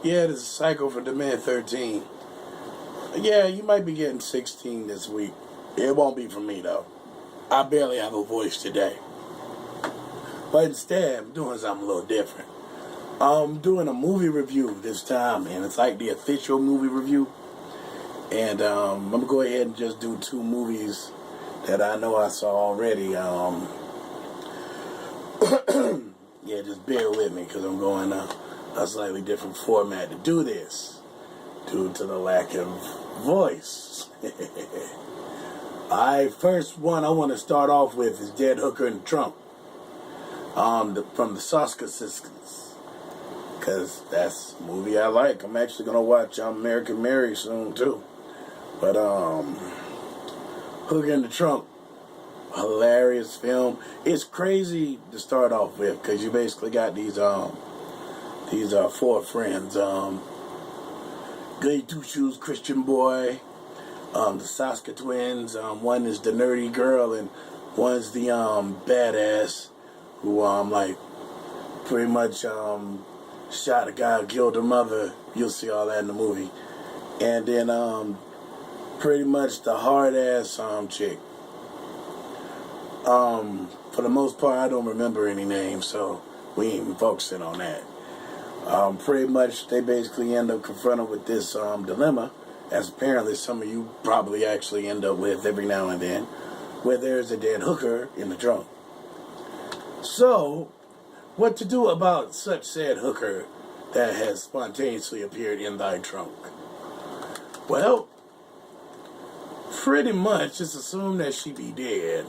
Yeah, this is Cycle for Demand 13. Yeah, you might be getting 16 this week. It won't be for me, though. I barely have a voice today. But instead, I'm doing something a little different. I'm doing a movie review this time, and it's like the official movie review. And I'm going to go ahead and just do two movies that I know I saw already. Yeah, just bear with me because I'm going a slightly different format to do this due to the lack of voice. First one I want to start off with is Dead Hooker in the Trunk from the Saska Sisters, because that's a movie I like. I'm actually going to watch American Mary soon too. But Hooker in the Trunk, hilarious film. It's crazy to start off with because you basically got these four friends. Goody Two Shoes, Christian Boy, the Saska twins. One is the nerdy girl and one's the badass who like pretty much shot a guy, killed her mother. You'll see all that in the movie. And then pretty much the hard ass chick. For the most part, I don't remember any names, so we ain't even focusing on that. Pretty much, they basically end up confronted with this dilemma, as apparently some of you probably actually end up with every now and then, where there's a dead hooker in the trunk. So, what to do about such said hooker that has spontaneously appeared in thy trunk? Well, pretty much just assume that she be dead.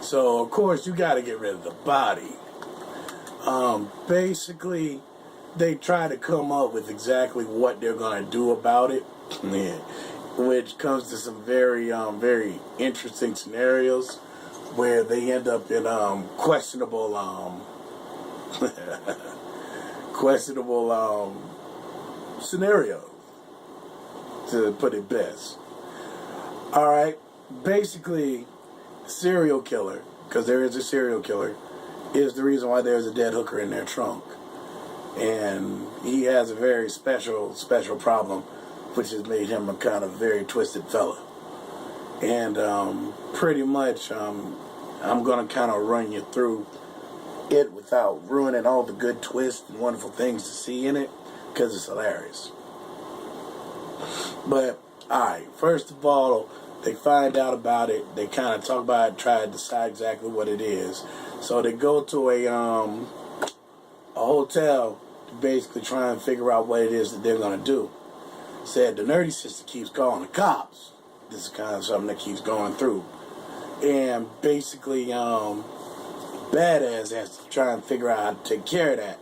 So, of course, you got to get rid of the body. Basically, they try to come up with exactly what they're going to do about it, which comes to some very, very interesting scenarios where they end up in questionable scenarios, to put it best. All right, basically, serial killer, because there is a serial killer, is the reason why there's a dead hooker in their trunk. And he has a very special problem, which has made him a kind of very twisted fella. And pretty much, I'm going to kind of run you through it without ruining all the good twists and wonderful things to see in it, because it's hilarious. But, alright, first of all, they find out about it, they kind of talk about it, try to decide exactly what it is. So they go to a hotel to basically try and figure out what it is that they're going to do. Said the nerdy sister keeps calling the cops. This is kind of something that keeps going through. And basically, badass has to try and figure out how to take care of that.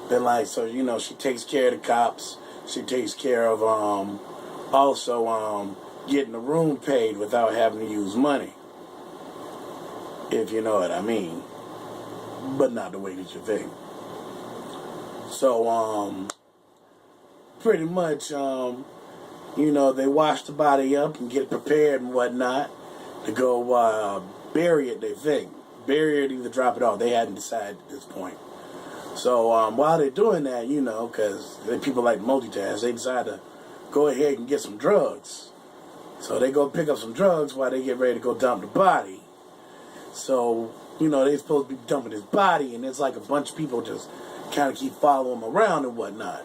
Then like, so, you know, she takes care of the cops. She takes care of, also, getting the room paid without having to use money. If you know what I mean. But not the way that you think. So, pretty much, you know, they wash the body up and get prepared and whatnot to go bury it, they think. Bury it, either drop it off. They hadn't decided at this point. So, while they're doing that, you know, because people like multitask, they decide to go ahead and get some drugs. So they go pick up some drugs while they get ready to go dump the body. So, you know, they're supposed to be dumping his body, and it's like a bunch of people just kind of keep following him around and whatnot.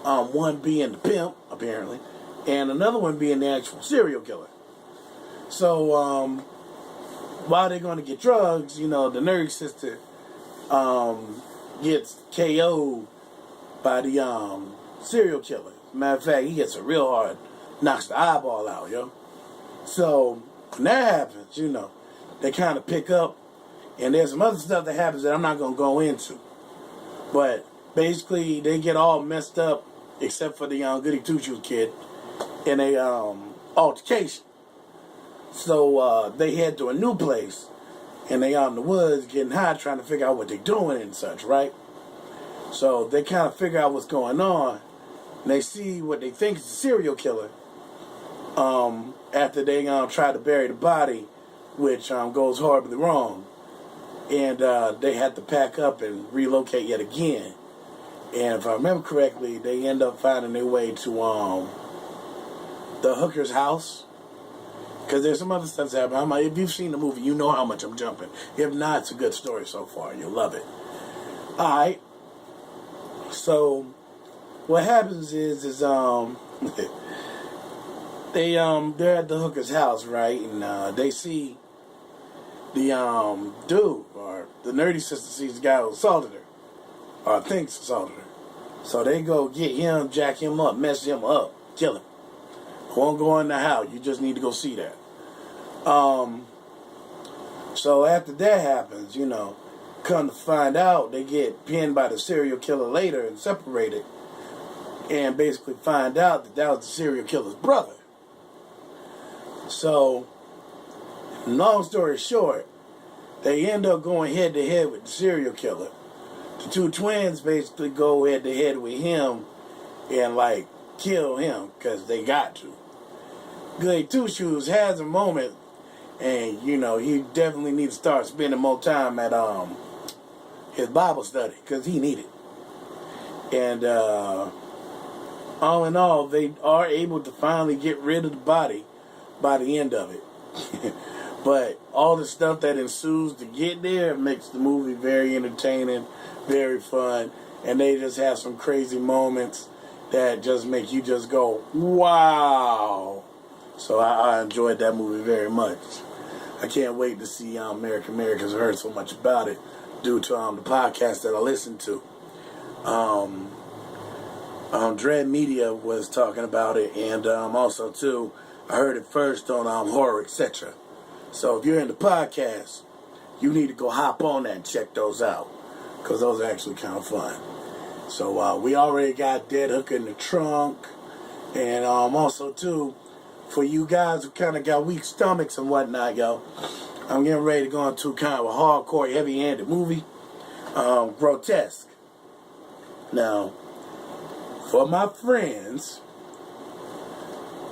One being the pimp, apparently, and another one being the actual serial killer. So, while they're going to get drugs, you know, the nerd sister gets KO'd by the serial killer. Matter of fact, he gets a real hard, knocks the eyeball out, yo. So, when that happens, you know, they kind of pick up, and there's some other stuff that happens that I'm not going to go into. But, basically, they get all messed up, except for the Goody Two Shoes kid, in a altercation. So, they head to a new place, and they out in the woods getting high, trying to figure out what they're doing and such, right? So, they kind of figure out what's going on, and they see what they think is a serial killer. After they try to bury the body, which goes horribly wrong, and they had to pack up and relocate yet again. And if I remember correctly, they end up finding their way to the hooker's house. Because there's some other stuff that's happening. If you've seen the movie, you know how much I'm jumping. If not, it's a good story so far. You'll love it. Alright. So, what happens is they're at the hooker's house, right? And they see the dude, or the nerdy sister sees the guy who assaulted her, or thinks assaulted her. So they go get him, jack him up, mess him up, kill him. Won't go in the house. You just need to go see that. So after that happens, come to find out, they get pinned by the serial killer later and separated, and basically find out that that was the serial killer's brother. So, long story short, they end up going head to head with the serial killer. The two twins basically go head to head with him and kill him because they got to. Goody Two Shoes has a moment, and he definitely needs to start spending more time at his Bible study because he needed it. And all in all, they are able to finally get rid of the body by the end of it. But all the stuff that ensues to get there makes the movie very entertaining, very fun, and they just have some crazy moments that just make you just go, wow. So I enjoyed that movie very much. I can't wait to see Americans heard so much about it due to the podcast that I listened to. Dread Media was talking about it, and also too, I heard it first on Horror Etc. So if you're into podcasts, you need to go hop on that and check those out, because those are actually kind of fun. So we already got Dead Hooker in the trunk, and also too, for you guys who kind of got weak stomachs and whatnot, yo, I'm getting ready to go into kind of a hardcore, heavy-handed movie, Grotesque. Now, for my friends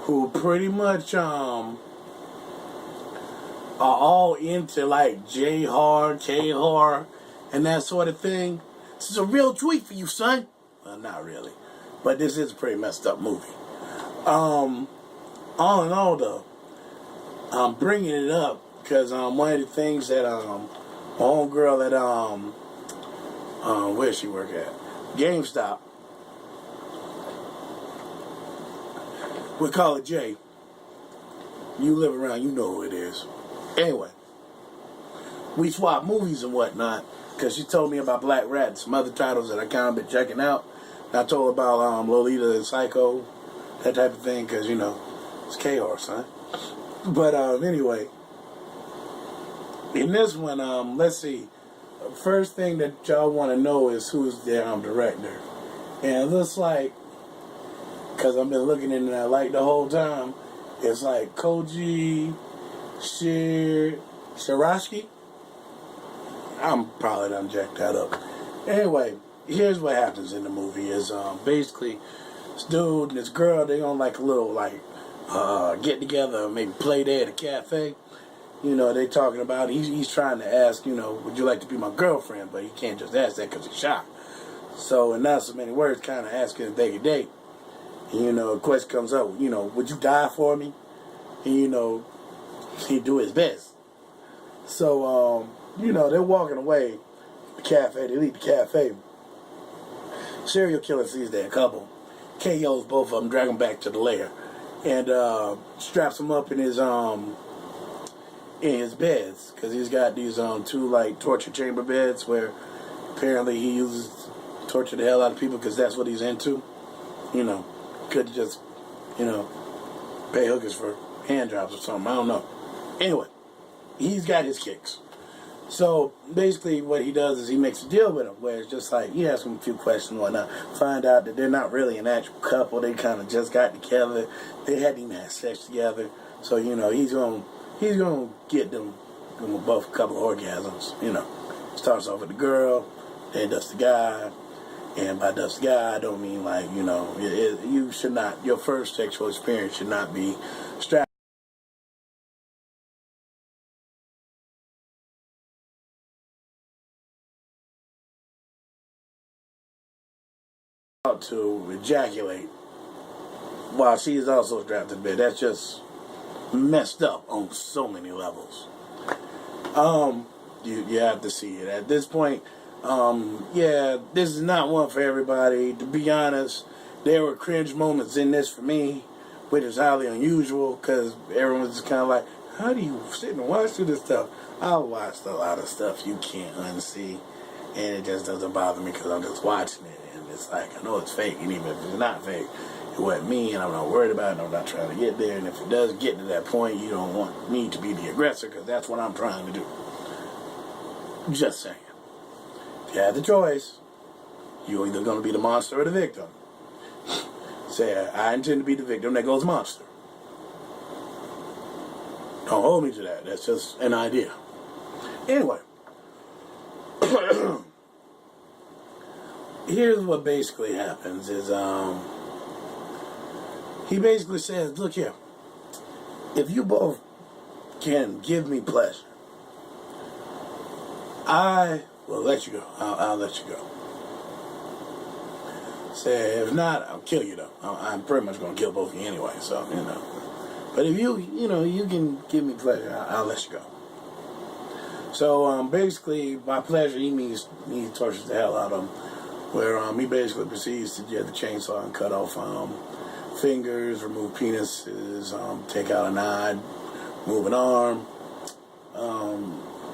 who pretty much are all into J-horror, K-horror, and that sort of thing, this is a real treat for you, son. Well, not really, but this is a pretty messed up movie. All in all, though, I'm bringing it up because one of the things that my homegirl at where she work at? GameStop. We call it Jay. You live around, you know who it is. Anyway, we swap movies and whatnot because she told me about Black Rat and some other titles that I kind of been checking out. And I told her about Lolita and Psycho, that type of thing, because it's chaos, son. But anyway, in this one, let's see. First thing that y'all want to know is who's the director. And it looks like, because I've been looking into that the whole time, it's Koji Shirashiki. I'm probably done jacked that up. Anyway, here's what happens in the movie is basically this dude and this girl, they on a little get together, maybe play day at a cafe. They talking about he's trying to ask, would you like to be my girlfriend? But he can't just ask that because he's shy. So in not so many words, kind of asking if they could date. And, a question comes up, would you die for me? And, he do his best. So, they're walking away the cafe. They leave the cafe. Serial killer sees their couple. KOs both of them, drag them back to the lair. And straps them up in his beds. Because he's got these two, torture chamber beds where apparently he uses torture the hell out of people because that's what he's into. Could just, pay hookers for hand jobs or something. I don't know. Anyway, he's got his kicks. So basically what he does is he makes a deal with him where it's just he asks him a few questions and whatnot. Find out that they're not really an actual couple. They kind of just got together. They hadn't even had sex together. So, he's gonna get them both a couple of orgasms. Starts off with the girl, then does the guy. And by dust guy, I don't mean you should not, your first sexual experience should not be strapped. to ejaculate while she is also strapped to the bed. That's just messed up on so many levels. You have to see it. At this point, yeah, this is not one for everybody. To be honest, there were cringe moments in this for me, which is highly unusual because everyone's just kind of like, how do you sit and watch through this stuff? I watched a lot of stuff you can't unsee, and it just doesn't bother me because I'm just watching it, and it's like, I know it's fake, and even if it's not fake, it wasn't me, and I'm not worried about it, and I'm not trying to get there, and if it does get to that point, you don't want me to be the aggressor because that's what I'm trying to do. Just saying. If you had the choice, you're either going to be the monster or the victim. Say, I intend to be the victim, there goes monster. Don't hold me to that. That's just an idea. Anyway. Here's what basically happens is, he basically says, look here, if you both can give me pleasure, I will let you go. I'll let you go. Say, if not, I'll kill you though. I'm pretty much going to kill both of you anyway, so, you know. But if you can give me pleasure, I'll let you go. So, basically, by pleasure, he means he tortures the hell out of him. Where he basically proceeds to get the chainsaw and cut off fingers, remove penises, take out an eye, move an arm.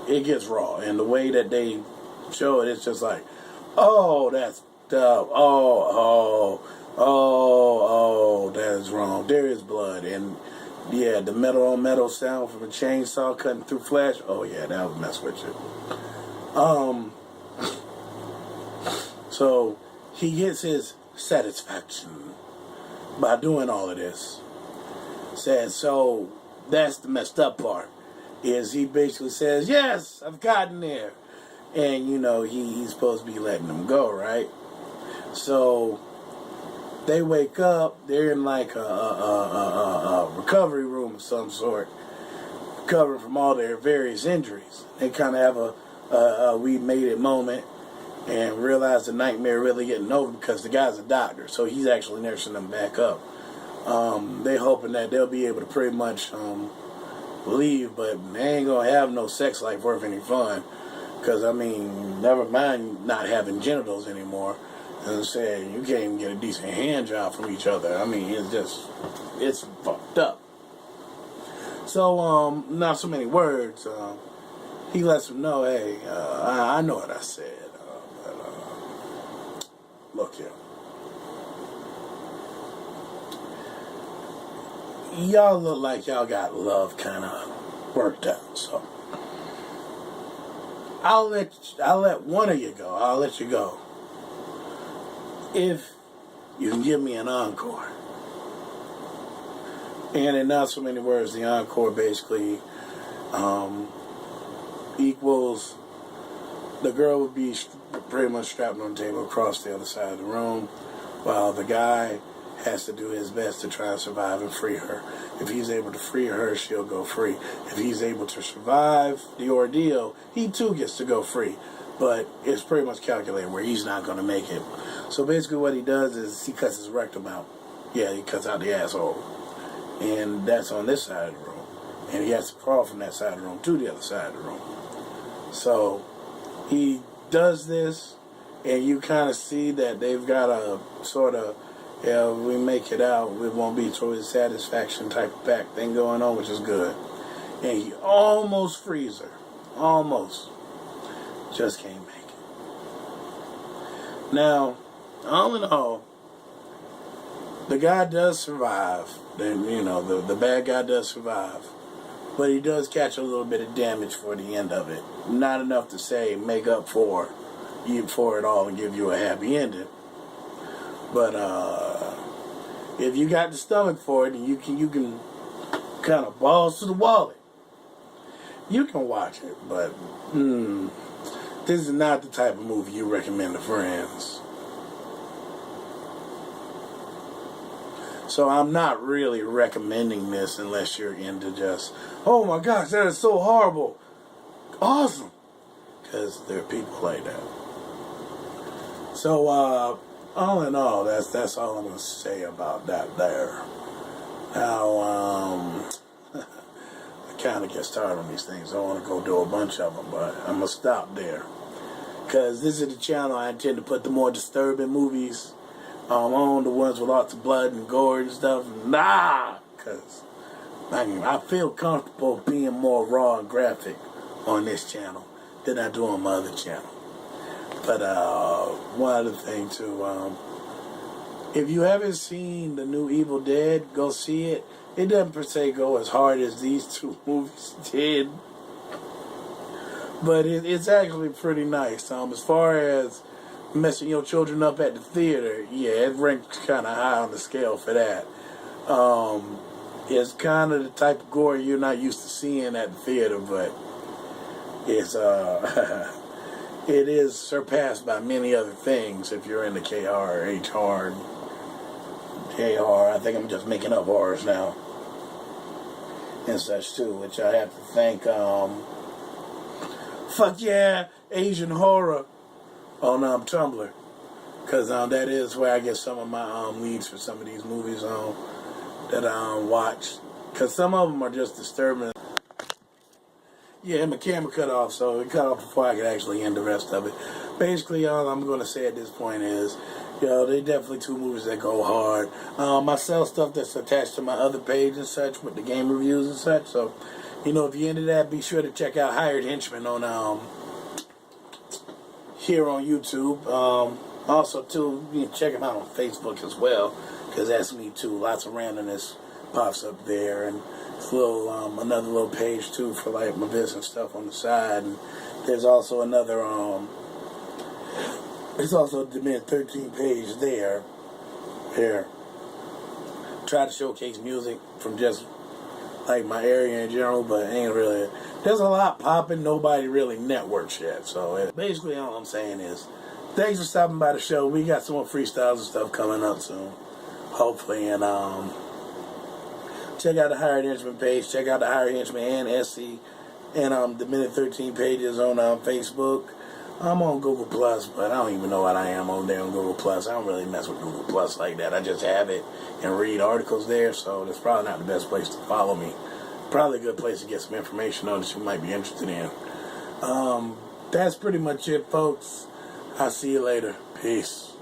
It gets raw, and the way that they show it, it's just like, oh, that's tough. Oh, that is wrong. There is blood, and yeah, the metal on metal sound from a chainsaw cutting through flesh. Oh yeah, that would mess with you. So he gets his satisfaction by doing all of this. Says, so that's the messed up part. Is he basically says, yes, I've gotten there. And, you know, he's supposed to be letting them go, right? So they wake up, they're in like a recovery room of some sort, recovering from all their various injuries. They kind of have a we made it moment and realize the nightmare really getting over because the guy's a doctor, so he's actually nursing them back up. They hoping that they'll be able to pretty much leave, but they ain't gonna have no sex life worth any fun. Because, I mean, never mind not having genitals anymore. And saying you can't even get a decent hand job from each other. I mean, it's fucked up. So, not so many words. He lets them know, hey, I know what I said. But look here. Y'all look like y'all got love kind of worked out, so I'll let one of you go. I'll let you go if you can give me an encore. And in not so many words, the encore basically equals the girl would be pretty much strapped on the table across the other side of the room, while the guy has to do his best to try and survive and free her. If he's able to free her, she'll go free. If he's able to survive the ordeal, he too gets to go free. But it's pretty much calculated where he's not going to make it. So basically what he does is he cuts his rectum out. Yeah, he cuts out the asshole. And that's on this side of the room. And he has to crawl from that side of the room to the other side of the room. So he does this, and you kind of see that they've got a sort of, yeah, we make it out, it won't be towards satisfaction type of back thing going on, which is good. And he almost frees her. Almost. Just can't make it. Now, all in all, the guy does survive. The bad guy does survive. But he does catch a little bit of damage for the end of it. Not enough to say make up for it all and give you a happy ending. But if you got the stomach for it and you can kind of balls to the wallet, you can watch it. But this is not the type of movie you recommend to friends. So I'm not really recommending this unless you're into just, oh my gosh, that is so horrible. Awesome. Because there are people like that. So, all in all, that's all I'm gonna say about that there. Now, I kind of get started on these things. I want to go do a bunch of them, but I'm gonna stop there because this is the channel I intend to put the more disturbing movies on, the ones with lots of blood and gore and stuff. Nah, because I feel comfortable being more raw and graphic on this channel than I do on my other channel. But one other thing too, if you haven't seen the new Evil Dead, go see it. It doesn't per se go as hard as these two movies did, but it's actually pretty nice. As far as messing your children up at the theater, yeah, it ranks kind of high on the scale for that. It's kind of the type of gore you're not used to seeing at the theater, but it's it is surpassed by many other things if you're into K-horror, H-horror, J-horror. I think I'm just making up horrors now and such too, which I have to thank fuck yeah, Asian horror on Tumblr, because that is where I get some of my leads for some of these movies that I watch, because some of them are just disturbing. Yeah, my camera cut off, so it cut off before I could actually end the rest of it. Basically, all I'm going to say at this point is, they definitely two movies that go hard. I sell stuff that's attached to my other page and such with the game reviews and such. So, if you're into that, be sure to check out Hired Henchman on here on YouTube. Also, too, you can check him out on Facebook as well, because that's me too. Lots of randomness pops up there, and it's a little another little page too for like my business stuff on the side. And there's also another it's also the D13 page there. Here, try to showcase music from just like my area in general, but ain't really. There's a lot popping. Nobody really networks yet. So basically, all I'm saying is, thanks for stopping by the show. We got some more freestyles and stuff coming up soon, hopefully, and check out the Hired Henchman page. Check out the Hired Henchman and SC and the Minute 13 pages on Facebook. I'm on Google Plus, but I don't even know what I am on there on Google Plus. I don't really mess with Google Plus like that. I just have it and read articles there, so that's probably not the best place to follow me. Probably a good place to get some information on that you might be interested in. That's pretty much it, folks. I'll see you later. Peace.